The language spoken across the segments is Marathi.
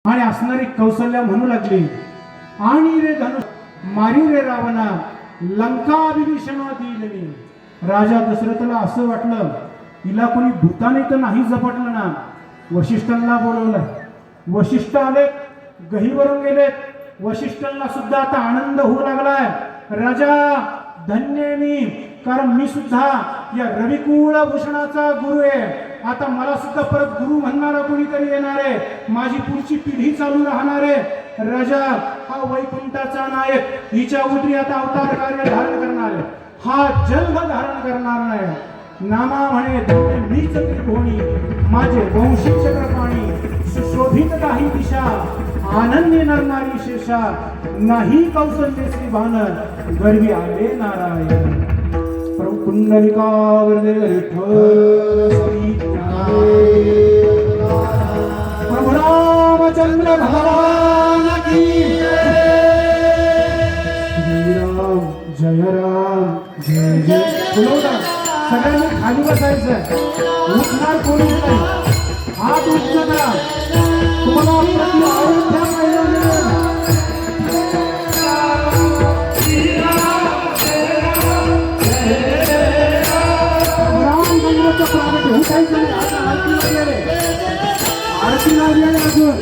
आणि असणारी कौशल्या म्हणू लागली, आणि रे धनुष मारी रे रावणा, लंका विभीषण दिल मी। राजा दशरथला असं वाटलं, हिला कोणी भूताने तर नाही झपटलं ना। वशिष्ठांना बोलवलं, वशिष्ठ आले, गहीवरून गेलेत। वशिष्ठांना सुद्धा आता आनंद होऊ लागलाय। राजा धन्य मी, कारण मी सुद्धा या रविकुळ भूषणाचा गुरु आहे। आता मला सुद्धा परत गुरु म्हणणारा कोणीतरी येणार आहे, माझी पुढची पिढी चालू राहणार आहे। राजा हा वैकुंठाचा नायक, हिच्या उदरी आता अवतार कार्य धारण करणार आहे। हा जन्म धारण करणार नाही। नामा म्हणे धन्य मीच त्रिभुवनी, माझे वंशी चक्रपाणी। सुशोभित काही दिशा, आनंदी नरनारी शेषा। नाही कौसल्य श्री भानर, गर्वी आले नारायण। प्रभु पुंडलिकावरदे विठ्ठल श्री प्रभु रामचंद्र भगवान की श्री राम जय राम जय जय। बोलवता सगळ्यांनी खाली बसायचं, उठणार कोणी नाही। हात उंच करा, तुम्हाला प्रति अयोध्या पाहिलं मिळेल। आरती लागली अजून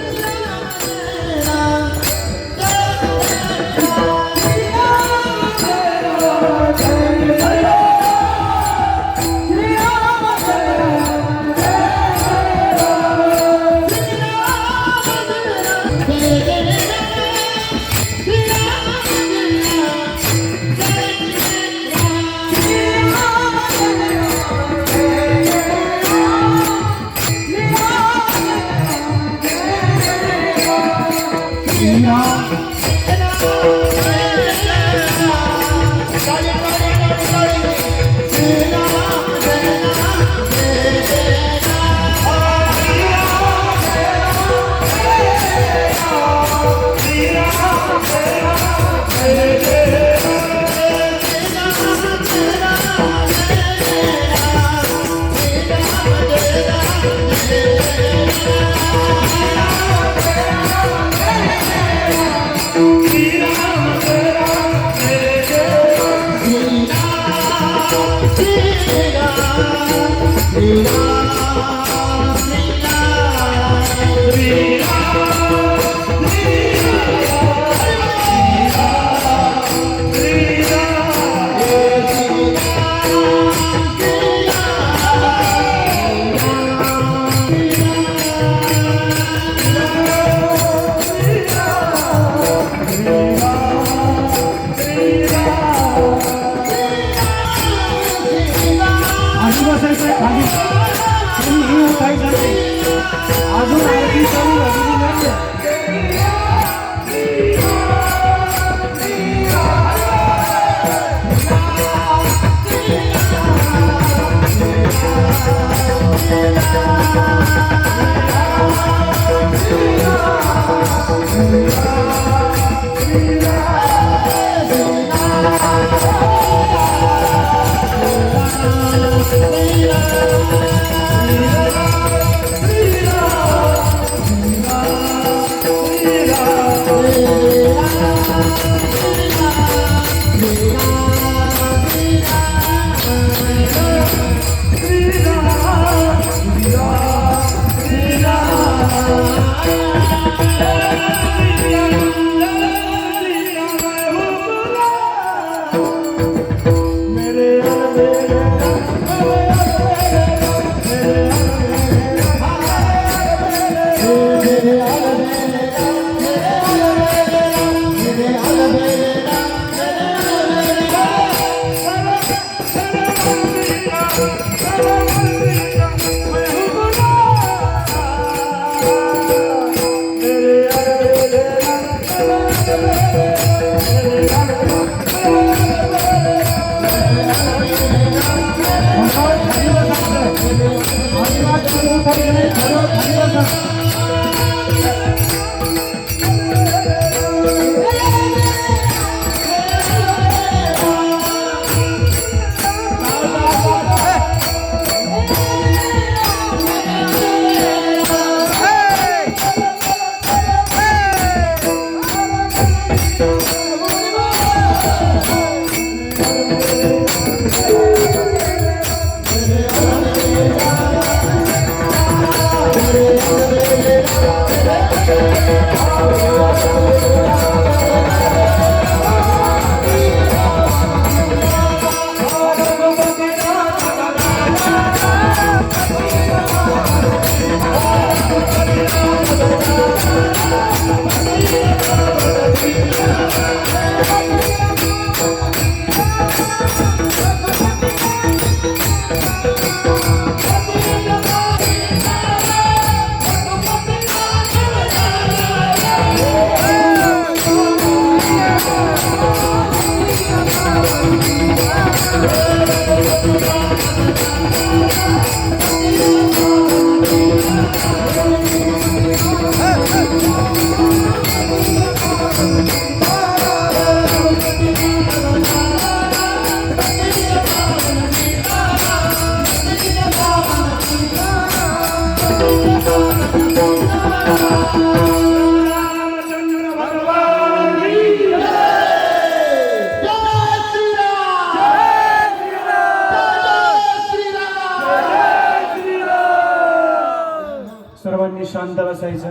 सर्वांनी शांत बसायचं.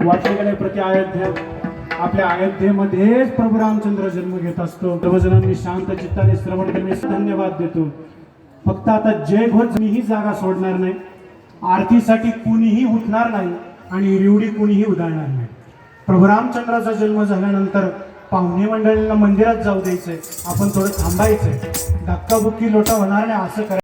वाटले गेले प्रति अयोध्या, आपल्या अयोध्येमध्येच प्रभू रामचंद्र जन्म घेत असतो. सर्वजणांनी शांत चित्ताने श्रवण करण्यास धन्यवाद देतो. फक्त आता जय घोष मीही जागा सोडणार नाही, आरतीसाठी कुणीही उठणार नाही आणि रिवडी कुणीही उधळणार नाही. प्रभू रामचंद्राचा जन्म झाल्यानंतर पाहुणे मंडळींना मंदिरात जाऊ द्यायचंय, आपण थोडं थांबायचंय, धक्काबुक्की लोटा होणार नाही असं करायचं.